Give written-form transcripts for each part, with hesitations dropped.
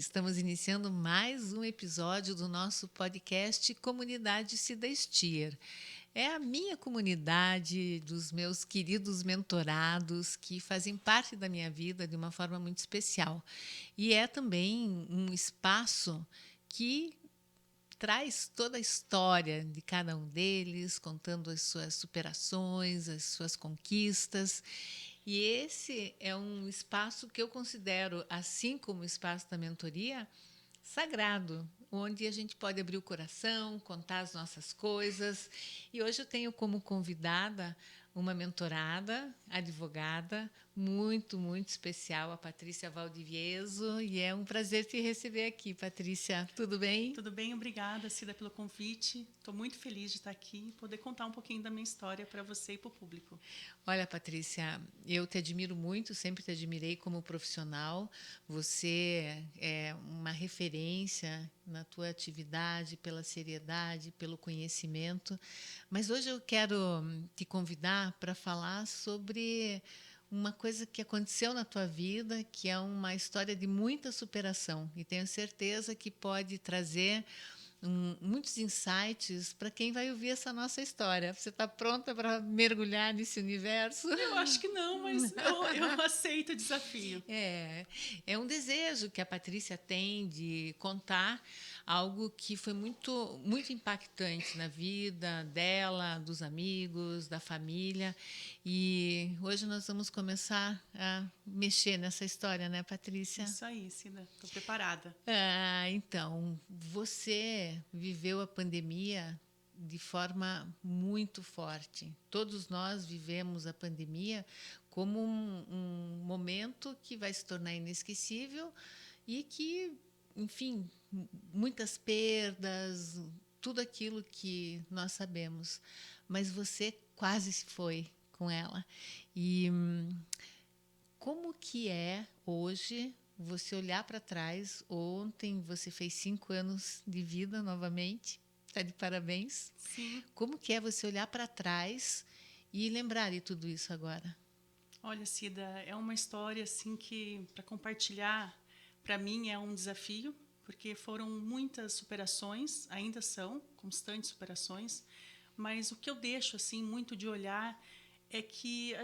Estamos iniciando mais um episódio do nosso podcast Comunidade Cida Stier. É a minha comunidade, dos meus queridos mentorados que fazem parte da minha vida de uma forma muito especial. E é também um espaço que traz toda a história de cada um deles, contando as suas superações, as suas conquistas. E esse é um espaço que eu considero, assim como o espaço da mentoria, sagrado, onde a gente pode abrir o coração, contar as nossas coisas. E hoje eu tenho como convidada uma mentorada, advogada, muito especial, a Patrícia Valdivieso, e é um prazer te receber aqui, Patrícia. Tudo bem? Tudo bem, obrigada, Cida, pelo convite. Estou muito feliz de estar aqui e poder contar um pouquinho da minha história para você e para o público. Olha, Patrícia, eu te admiro muito, sempre te admirei como profissional. Você é uma referência na tua atividade, pela seriedade, pelo conhecimento. Mas hoje eu quero te convidar para falar sobre uma coisa que aconteceu na tua vida, que é uma história de muita superação. E tenho certeza que pode trazer muitos insights para quem vai ouvir essa nossa história. Você está pronta para mergulhar nesse universo? Eu acho que não, mas eu aceito o desafio. É um desejo que a Patrícia tem de contar algo que foi muito impactante na vida dela, dos amigos, da família. E hoje nós vamos começar a mexer nessa história, né, Patrícia? Isso aí, Cida, estou preparada. Então, você viveu a pandemia de forma muito forte. Todos nós vivemos a pandemia como um momento que vai se tornar inesquecível e que, enfim, muitas perdas, tudo aquilo que nós sabemos. Mas você quase se foi com ela. E como que é hoje você olhar para trás? Ontem você fez 5 anos de vida novamente, está de parabéns. Sim, Como que é você olhar para trás e lembrar de tudo isso agora? olha, Cida, é uma história assim que para compartilhar, para mim é um desafio, porque foram muitas superações, ainda são constantes superações, mas o que eu deixo assim muito de olhar é que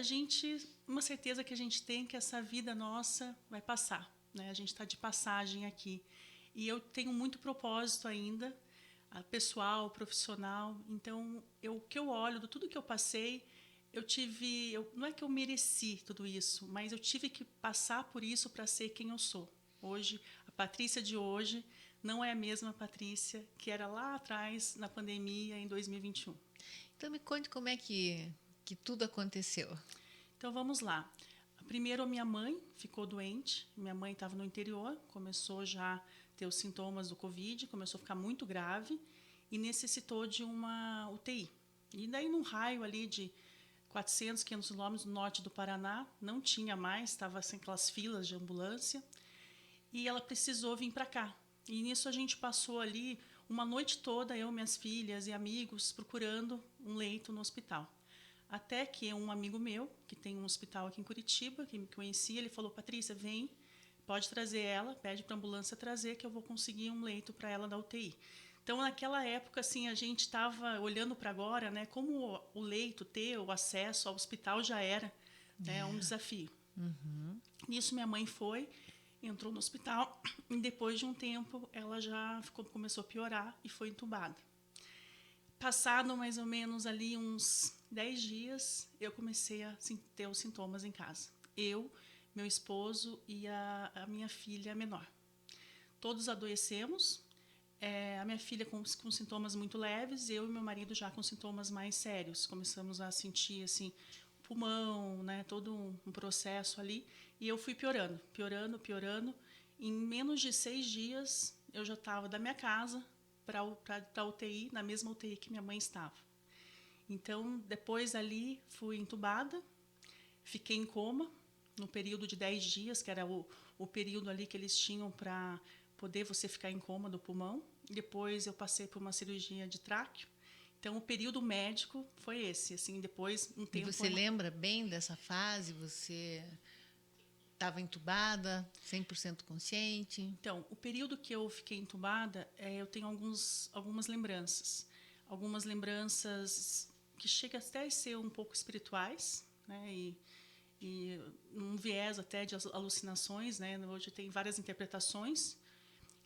uma certeza que a gente tem que essa vida nossa vai passar, né? A gente está de passagem aqui e eu tenho muito propósito ainda, pessoal, profissional. Então, o que eu olho, de tudo que eu passei, não é que eu mereci tudo isso, mas eu tive que passar por isso para ser quem eu sou. Hoje, a Patrícia de hoje não é a mesma Patrícia que era lá atrás na pandemia em 2021. Então me conte como é que tudo aconteceu. Então vamos lá. Primeiro a minha mãe ficou doente. Minha mãe estava no interior, começou já a ter os sintomas do Covid, começou a ficar muito grave e necessitou de uma UTI. E daí num raio ali de 400, 500 quilômetros no norte do Paraná, não tinha mais, estava sem aquelas filas de ambulância e ela precisou vir para cá. E nisso a gente passou ali uma noite toda, eu, minhas filhas e amigos, procurando um leito no hospital. Até que um amigo meu, que tem um hospital aqui em Curitiba, que me conhecia, ele falou: Patrícia, vem, pode trazer ela, pede para a ambulância trazer, que eu vou conseguir um leito para ela da UTI. Então, naquela época, assim, a gente estava olhando para agora, né, como o leito, ter o acesso ao hospital já era, né, um desafio. Nisso, minha mãe foi, entrou no hospital e depois de um tempo ela já começou a piorar e foi entubada. Passado mais ou menos ali uns 10 dias, eu comecei a ter os sintomas em casa. Eu, meu esposo e a minha filha menor. Todos adoecemos. A minha filha com sintomas muito leves, eu e meu marido já com sintomas mais sérios. Começamos a sentir assim, pulmão, né, todo um processo ali. E eu fui piorando, piorando, piorando. Em menos de 6 dias, eu já estava da minha casa para a UTI, na mesma UTI que minha mãe estava. Então, depois ali, fui entubada, fiquei em coma no período de 10 dias, que era o período ali que eles tinham para poder você ficar em coma do pulmão. Depois eu passei por uma cirurgia de tráqueo. Então, o período médico foi esse. Assim, depois, um E tempo... você lembra bem dessa fase? Você estava entubada, 100% consciente? Então, o período que eu fiquei entubada, eu tenho algumas lembranças. Algumas lembranças que chegam até a ser um pouco espirituais, né? E um viés até de alucinações, né? Hoje tem várias interpretações.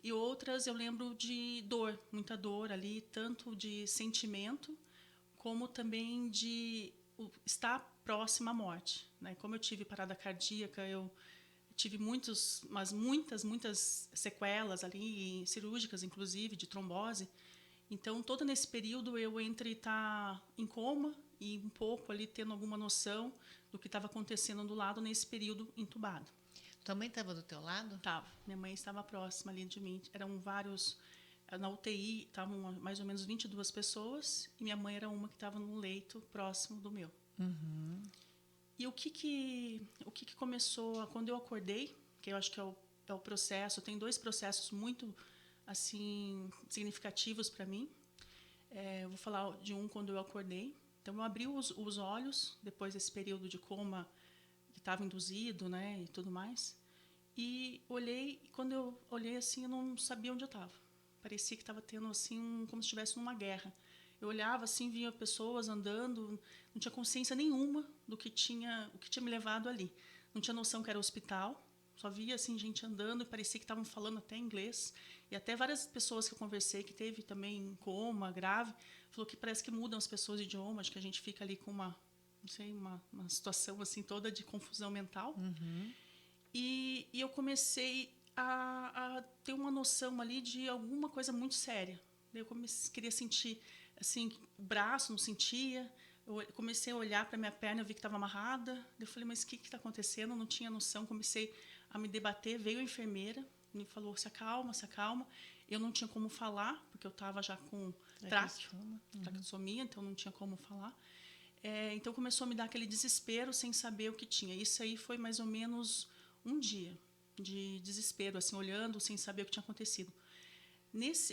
E outras eu lembro de dor, muita dor ali, tanto de sentimento, como também de estar próxima à morte, né? Como eu tive parada cardíaca, eu tive muitas sequelas ali, cirúrgicas inclusive, de trombose. Então, todo nesse período, eu entre estar em coma e um pouco ali tendo alguma noção do que estava acontecendo do lado nesse período entubado. Tua mãe estava do teu lado? Tava. Minha mãe estava próxima ali de mim. Eram vários... Na UTI, estavam mais ou menos 22 pessoas e minha mãe era uma que estava no leito próximo do meu. Uhum. E o que começou quando eu acordei, que eu acho que é o processo, tem 2 processos muito assim significativos para mim. Eu vou falar de um quando eu acordei. Então eu abri os olhos depois desse período de coma que estava induzido, né, e tudo mais. E olhei, e quando eu olhei assim, eu não sabia onde eu estava. Parecia que estava tendo assim como se estivesse numa guerra. Eu olhava assim, via pessoas andando, não tinha consciência nenhuma o que tinha me levado ali. Não tinha noção que era hospital, só via assim gente andando e parecia que estavam falando até inglês. E até várias pessoas que eu conversei que teve também coma grave, falou que parece que mudam as pessoas de idioma, acho que a gente fica ali com uma situação assim toda de confusão mental. Uhum. E eu comecei a ter uma noção ali de alguma coisa muito séria. Eu queria sentir, assim, o braço, não sentia. Eu comecei a olhar para minha perna, eu vi que estava amarrada. Eu falei, mas o que está acontecendo? Eu não tinha noção. Comecei a me debater. Veio a enfermeira, me falou, se acalma, se acalma. Eu não tinha como falar, porque eu estava já com traqueotomia, então não tinha como falar. Então começou a me dar aquele desespero sem saber o que tinha. Isso aí foi mais ou menos um dia de desespero, assim, olhando sem saber o que tinha acontecido.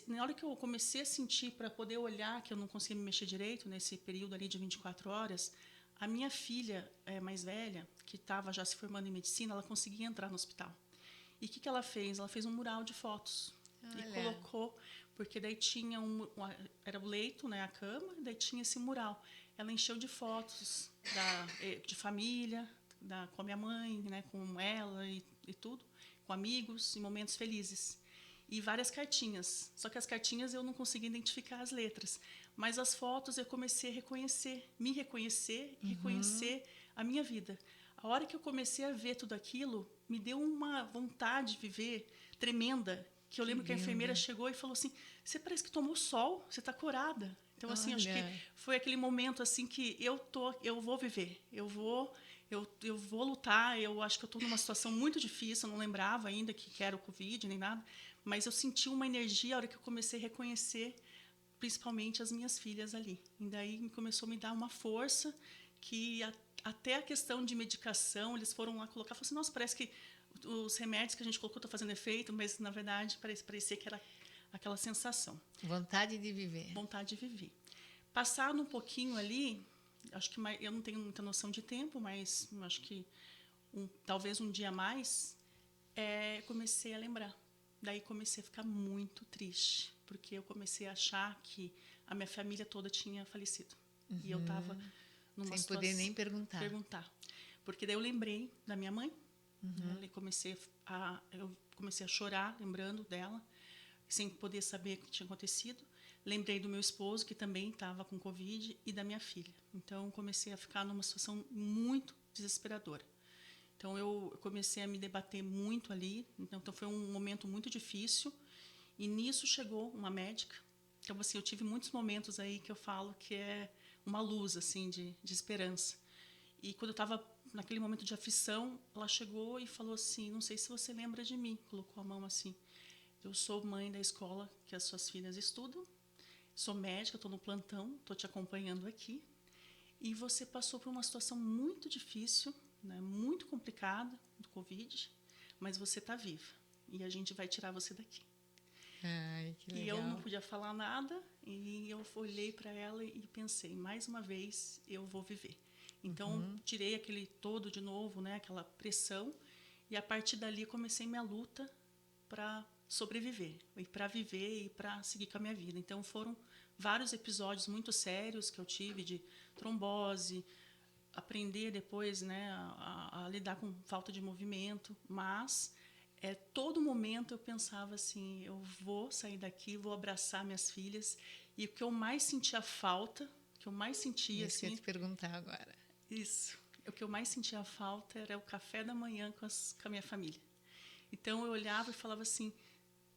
Na hora que eu comecei a sentir, para poder olhar, que eu não conseguia me mexer direito, nesse período ali de 24 horas, a minha filha mais velha, que estava já se formando em medicina, ela conseguia entrar no hospital. E o que ela fez? Ela fez um mural de fotos. Olha. E colocou, porque daí tinha era o leito, né, a cama, e daí tinha esse mural. Ela encheu de fotos de família, com a minha mãe, né, com ela e tudo, com amigos e momentos felizes. E várias cartinhas. Só que as cartinhas eu não conseguia identificar as letras. Mas as fotos eu comecei a me reconhecer e reconhecer a minha vida. A hora que eu comecei a ver tudo aquilo, me deu uma vontade de viver tremenda. Que eu lembro que a enfermeira chegou e falou assim, você parece que tomou sol, você está curada. Então, assim, acho que foi aquele momento assim que eu vou viver, eu vou lutar. Eu acho que eu estou numa situação muito difícil, eu não lembrava ainda que era o Covid nem nada, mas eu senti uma energia a hora que eu comecei a reconhecer, principalmente as minhas filhas ali. E daí começou a me dar uma força que até a questão de medicação, eles foram lá colocar, falaram assim, nossa, parece que os remédios que a gente colocou estão fazendo efeito, mas na verdade parecia que era aquela sensação. Vontade de viver. Vontade de viver. Passado um pouquinho ali, acho que eu não tenho muita noção de tempo, mas acho que talvez um dia a mais, comecei a lembrar. Daí comecei a ficar muito triste, porque eu comecei a achar que a minha família toda tinha falecido. E eu estava numa sem situação... poder nem perguntar. Porque daí eu lembrei da minha mãe, eu comecei a chorar, lembrando dela, sem poder saber o que tinha acontecido. Lembrei do meu esposo, que também estava com Covid, e da minha filha. Então, comecei a ficar numa situação muito desesperadora. Então, eu comecei a me debater muito ali. Então, foi um momento muito difícil. E nisso chegou uma médica. Então, assim, eu tive muitos momentos aí que eu falo que é uma luz, assim, de esperança. E quando eu estava naquele momento de aflição, ela chegou e falou assim, não sei se você lembra de mim. Colocou a mão assim. Eu sou mãe da escola que as suas filhas estudam. Sou médica, estou no plantão, estou te acompanhando aqui. E você passou por uma situação muito difícil, né, muito complicada do Covid, mas você está viva. E a gente vai tirar você daqui. Ai, que legal. E eu não podia falar nada, e eu olhei para ela e pensei, mais uma vez, eu vou viver. Então, tirei aquele todo de novo, né, aquela pressão, E a partir dali comecei minha luta para sobreviver, e para viver e para seguir com a minha vida. Então foram vários episódios muito sérios que eu tive de trombose, aprender depois, né, a lidar com falta de movimento, mas todo momento eu pensava assim, eu vou sair daqui, vou abraçar minhas filhas, e o que eu mais sentia falta, o que eu mais sentia Isso que eu ia assim, te perguntar agora. isso, o que eu mais sentia falta era o café da manhã com a minha família. Então eu olhava e falava assim,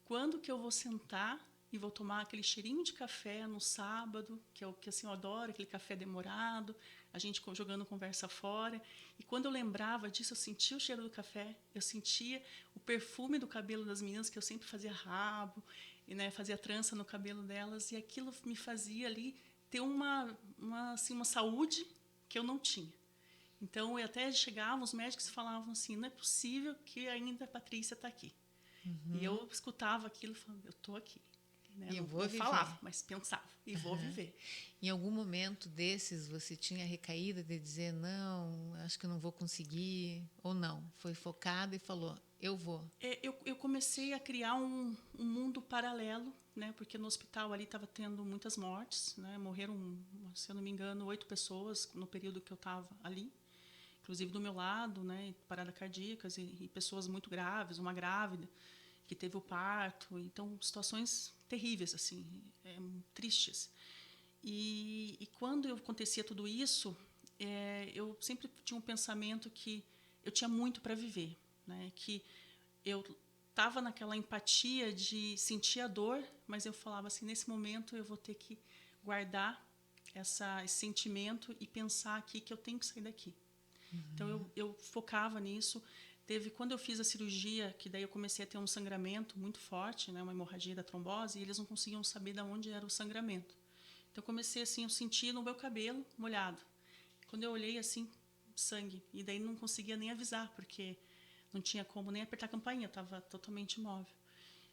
quando que eu vou sentar e vou tomar aquele cheirinho de café no sábado, que é o que assim, eu adoro, aquele café demorado, a gente jogando conversa fora. E quando eu lembrava disso, eu sentia o cheiro do café, eu sentia o perfume do cabelo das meninas, que eu sempre fazia rabo, e, né, fazia trança no cabelo delas, e aquilo me fazia ali ter uma saúde que eu não tinha. Então, eu até chegava, os médicos falavam assim, não é possível que ainda a Patrícia está aqui. E eu escutava aquilo e falava, eu estou aqui. Né? E eu vou não viver. falava, mas pensava, e vou viver. Em algum momento desses você tinha recaída de dizer, não, acho que eu não vou conseguir, ou não? Foi focada e falou, eu vou. Eu comecei a criar um mundo paralelo, né? Porque no hospital ali estava tendo muitas mortes, né? Morreram, se eu não me engano, 8 pessoas no período que eu estava ali. Inclusive do meu lado, né? Parada cardíacas e pessoas muito graves, uma grávida que teve o parto. Então, situações terríveis, assim, tristes. E quando acontecia tudo isso, eu sempre tinha um pensamento que eu tinha muito para viver, né? Que eu estava naquela empatia de sentir a dor, mas eu falava assim, nesse momento eu vou ter que guardar esse sentimento e pensar aqui que eu tenho que sair daqui. Então eu focava nisso. Quando eu fiz a cirurgia, que daí eu comecei a ter um sangramento muito forte, né, uma hemorragia da trombose, e eles não conseguiam saber de onde era o sangramento. Então eu comecei assim, eu sentia no meu cabelo molhado. Quando eu olhei assim, sangue, e daí não conseguia nem avisar, porque não tinha como nem apertar a campainha, eu estava totalmente imóvel.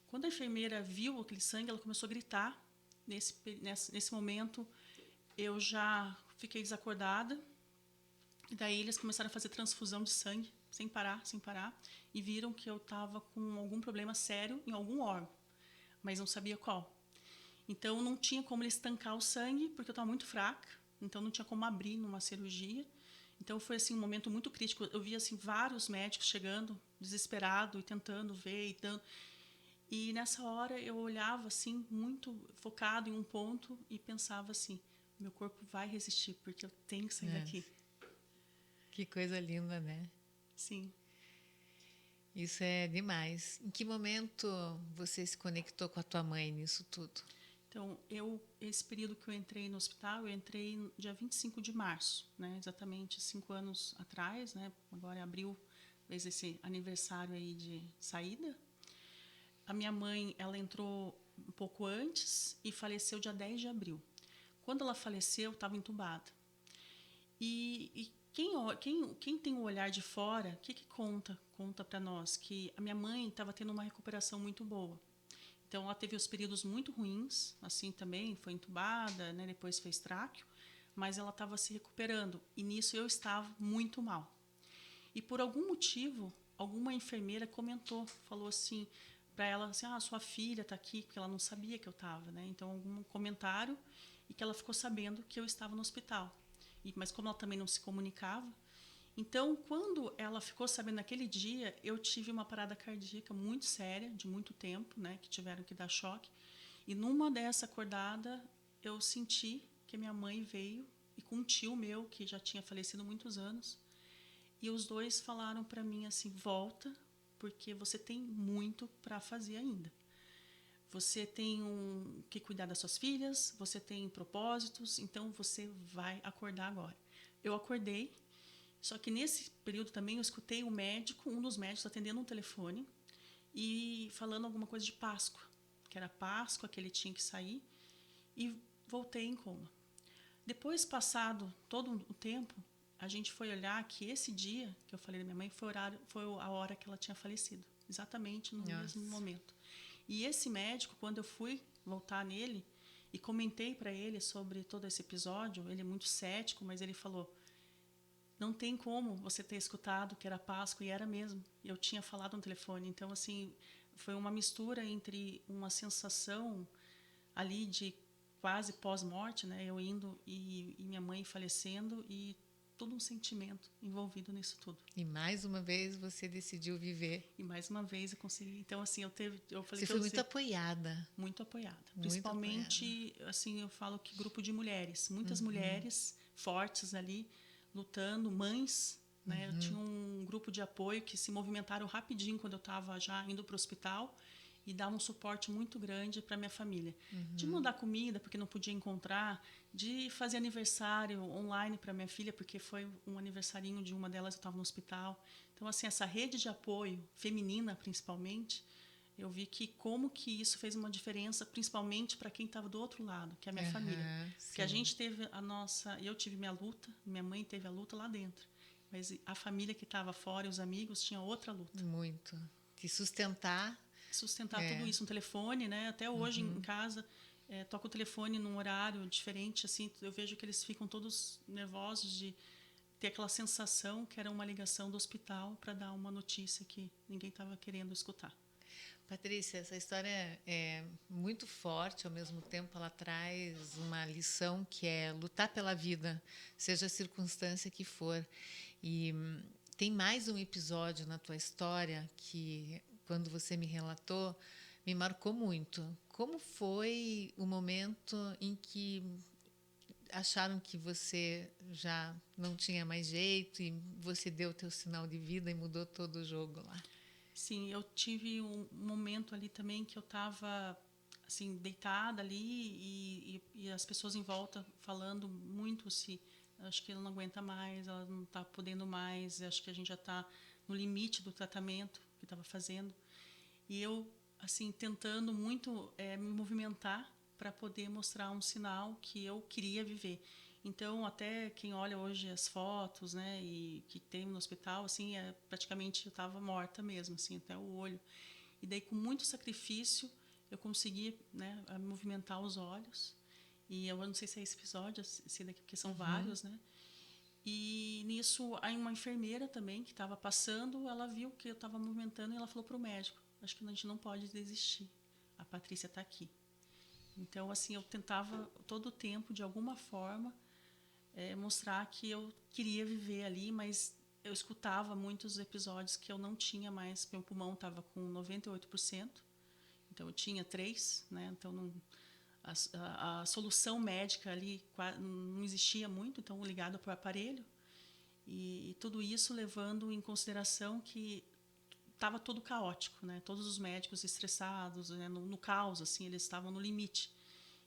Quando a enfermeira viu aquele sangue, ela começou a gritar. Nesse momento, eu já fiquei desacordada. E daí eles começaram a fazer transfusão de sangue, sem parar, sem parar, e viram que eu estava com algum problema sério em algum órgão, mas não sabia qual. Então não tinha como eles estancar o sangue, porque eu estava muito fraca, então não tinha como abrir numa cirurgia. Então foi assim um momento muito crítico. Eu via assim vários médicos chegando, desesperado e tentando ver e nessa hora eu olhava assim muito focado em um ponto e pensava assim, meu corpo vai resistir porque eu tenho que sair daqui. Que coisa linda, né? Sim. Isso é demais. Em que momento você se conectou com a tua mãe nisso tudo? Então, esse período que eu entrei no hospital, eu entrei no dia 25 de março, né? Exatamente 5 anos atrás, né? Agora em abril, fez esse aniversário aí de saída. A minha mãe, ela entrou um pouco antes e faleceu dia 10 de abril. Quando ela faleceu, eu estava entubada. E quem tem o olhar de fora, o que conta? Conta para nós que a minha mãe estava tendo uma recuperação muito boa. Então, ela teve os períodos muito ruins, assim também, foi entubada, né, depois fez tráqueo, mas ela estava se recuperando. E nisso eu estava muito mal. E por algum motivo, alguma enfermeira comentou, falou assim para ela, assim, sua filha está aqui, porque ela não sabia que eu estava, né? Então, algum comentário e que ela ficou sabendo que eu estava no hospital. Mas como ela também não se comunicava, então, quando ela ficou sabendo naquele dia, eu tive uma parada cardíaca muito séria, de muito tempo, né, que tiveram que dar choque. E numa dessa acordada, eu senti que minha mãe veio e com um tio meu, que já tinha falecido há muitos anos, e os dois falaram para mim assim, volta, porque você tem muito para fazer ainda. Você tem que cuidar das suas filhas, você tem propósitos, então você vai acordar agora. Eu acordei. Só que nesse período também eu escutei um dos médicos atendendo um telefone e falando alguma coisa de Páscoa, que era Páscoa, que ele tinha que sair, e voltei em coma. Depois, passado todo o tempo, a gente foi olhar que esse dia que eu falei da minha mãe foi a hora que ela tinha falecido, exatamente no mesmo momento. E esse médico, quando eu fui voltar nele e comentei para ele sobre todo esse episódio, ele é muito cético, mas ele falou: não tem como você ter escutado que era Páscoa, e era mesmo. Eu tinha falado no telefone. Então, assim, foi uma mistura entre uma sensação ali de quase pós-morte, né? Eu indo e minha mãe falecendo, e todo um sentimento envolvido nisso tudo. E mais uma vez você decidiu viver. E mais uma vez eu consegui. Então, assim, eu falei Você que foi eu muito apoiada. muito apoiada. Muito apoiada. Principalmente, assim, eu falo que grupo de mulheres, muitas mulheres fortes ali lutando, mães, né? Eu tinha um grupo de apoio que se movimentaram rapidinho quando eu estava já indo para o hospital e davam um suporte muito grande para minha família. De mandar comida porque não podia encontrar, de fazer aniversário online para minha filha, porque foi um aniversarinho de uma delas, eu estava no hospital. Então, assim, essa rede de apoio feminina, principalmente, eu vi que como que isso fez uma diferença, principalmente para quem estava do outro lado, que é a minha família. Porque a Sim. gente teve a nossa... Eu tive minha luta, minha mãe teve a luta lá dentro. Mas a família que estava fora e os amigos tinham outra luta. Muito. Te sustentar. Sustentar tudo isso no telefone, né? Até hoje em casa, toco o telefone num horário diferente, assim, eu vejo que eles ficam todos nervosos de ter aquela sensação que era uma ligação do hospital para dar uma notícia que ninguém estava querendo escutar. Patrícia, essa história é muito forte, ao mesmo tempo ela traz uma lição que é lutar pela vida, seja a circunstância que for. E tem mais um episódio na tua história que, quando você me relatou, me marcou muito. Como foi o momento em que acharam que você já não tinha mais jeito e você deu o teu sinal de vida e mudou todo o jogo lá? Sim, eu tive um momento ali também que eu estava assim deitada ali e as pessoas em volta falando muito se acho que ela não aguenta mais, ela não está podendo mais, acho que a gente já está no limite do tratamento que estava fazendo. E eu assim tentando muito me movimentar para poder mostrar um sinal que eu queria viver. Então, até quem olha hoje as fotos, né, e que tem no hospital, assim, praticamente eu estava morta mesmo, assim, até o olho. E daí, com muito sacrifício, eu consegui, né, movimentar os olhos. E eu não sei se é esse episódio, se daqui, porque são vários, né? E nisso, aí uma enfermeira também que estava passando, ela viu que eu estava movimentando e ela falou para o médico: acho que a gente não pode desistir. A Patrícia está aqui. Então, assim, eu tentava todo o tempo, de alguma forma, mostrar que eu queria viver ali, mas eu escutava muitos episódios que eu não tinha mais. Meu pulmão estava com 98%, então eu tinha 3, né? Então a solução médica ali não existia muito, então ligado para o aparelho. E tudo isso levando em consideração que estava todo caótico, né? Todos os médicos estressados, né? No caos, assim, eles estavam no limite.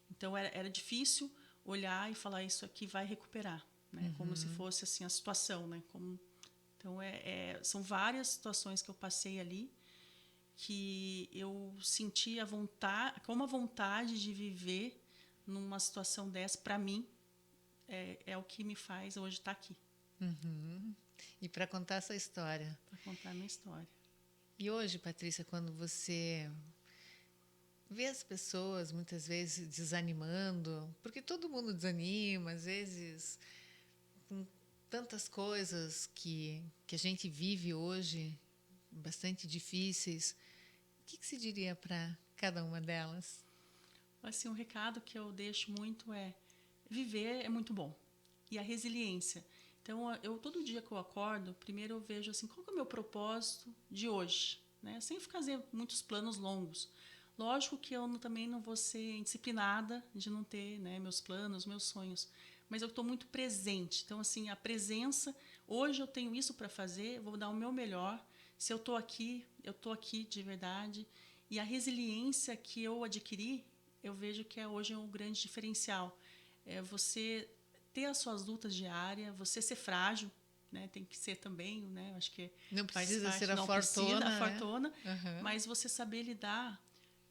Então era difícil olhar e falar: isso aqui vai recuperar, né? Como se fosse assim a situação, né? Então são várias situações que eu passei ali que eu senti a vontade, como a vontade de viver numa situação dessa, para mim é o que me faz hoje estar aqui. E para contar essa história. Para contar a minha história. E hoje, Patrícia, quando você vê as pessoas muitas vezes desanimando, porque todo mundo desanima, às vezes, com tantas coisas que a gente vive hoje, bastante difíceis, o que se diria para cada uma delas? Assim, um recado que eu deixo muito é: viver é muito bom. E a resiliência. Então, eu todo dia que eu acordo, primeiro eu vejo assim, qual que é o meu propósito de hoje, né? Sem fazer muitos planos longos. Lógico que eu também não vou ser indisciplinada de não ter, né, meus planos, meus sonhos, mas eu estou muito presente. Então, assim, a presença, hoje eu tenho isso para fazer, vou dar o meu melhor. Se eu estou aqui de verdade. E a resiliência que eu adquiri, eu vejo que hoje é um grande diferencial. É você ter as suas lutas diárias, você ser frágil, né? Tem que ser também, né? Acho que Não faz precisa parte, ser a não fortuna, precisa a né? fortuna, Uhum. mas você saber lidar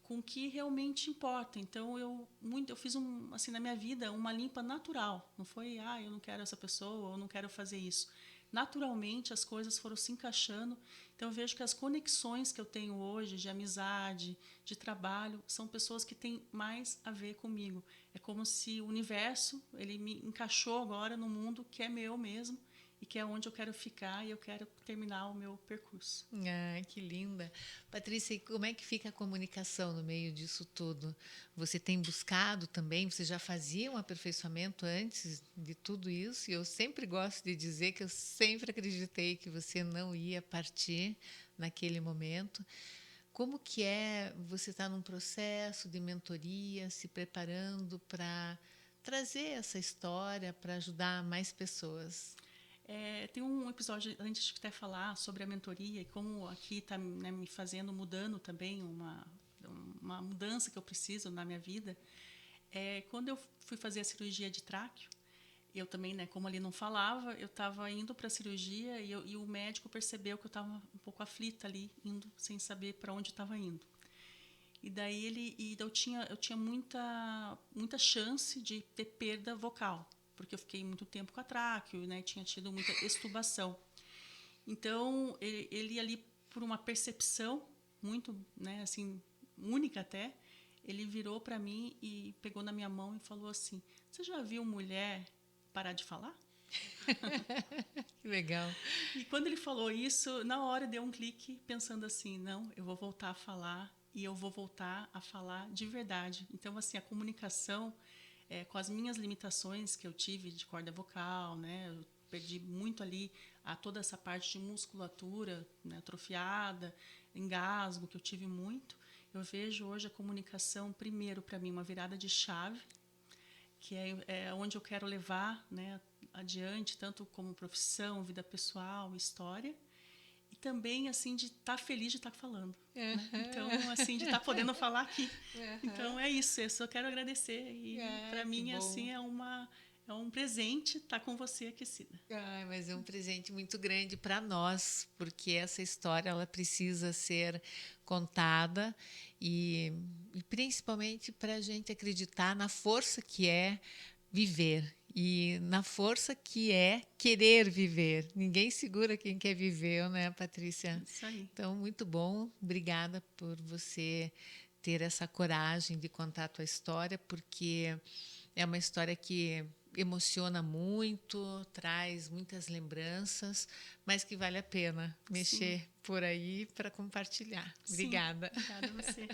com o que realmente importa. Então eu fiz assim na minha vida uma limpa natural. Não foi eu não quero essa pessoa, eu não quero fazer isso. Naturalmente as coisas foram se encaixando. Então eu vejo que as conexões que eu tenho hoje de amizade, de trabalho, são pessoas que têm mais a ver comigo. É como se o universo ele me encaixou agora no mundo que é meu mesmo e que é onde eu quero ficar e eu quero terminar o meu percurso. Ah, que linda. Patrícia, e como é que fica a comunicação no meio disso tudo? Você tem buscado também? Você já fazia um aperfeiçoamento antes de tudo isso? E eu sempre gosto de dizer que eu sempre acreditei que você não ia partir naquele momento. Como que é você estar num processo de mentoria, se preparando para trazer essa história para ajudar mais pessoas? Tem um episódio, antes de até falar sobre a mentoria e como aqui está, né, me fazendo, mudando também, uma mudança que eu preciso na minha vida. Quando eu fui fazer a cirurgia de tráqueo, eu também, né, como ali não falava, eu estava indo para a cirurgia e o médico percebeu que eu estava um pouco aflita ali, indo sem saber para onde estava indo. E daí eu tinha muita chance de ter perda vocal, porque eu fiquei muito tempo com a tráqueo, né, tinha tido muita extubação. Então, ele ali, por uma percepção muito, né, assim, única até, ele virou para mim e pegou na minha mão e falou assim: "Você já viu mulher parar de falar?" Que legal. E quando ele falou isso, na hora deu um clique pensando assim: não, eu vou voltar a falar e eu vou voltar a falar de verdade. Então, assim, a comunicação, com as minhas limitações que eu tive de corda vocal, né? Eu perdi muito ali toda essa parte de musculatura, né, atrofiada, engasgo que eu tive muito. Eu vejo hoje a comunicação, primeiro, para mim, uma virada de chave, que é onde eu quero levar, né, adiante, tanto como profissão, vida pessoal, história, e também assim de estar feliz de estar falando, né? Então, assim, de estar podendo falar aqui. Então é isso, eu só quero agradecer e Ah, para que mim bom. assim é um presente estar com você aqui, Cida. Ai, mas é um presente muito grande para nós, porque essa história ela precisa ser contada e principalmente para a gente acreditar na força que é viver e na força que é querer viver. Ninguém segura quem quer viver, né, Patrícia? Isso aí. Então, muito bom. Obrigada por você ter essa coragem de contar a tua história, porque é uma história que emociona muito, traz muitas lembranças, mas que vale a pena Sim, mexer por aí para compartilhar. sim. Obrigada. Obrigada a você.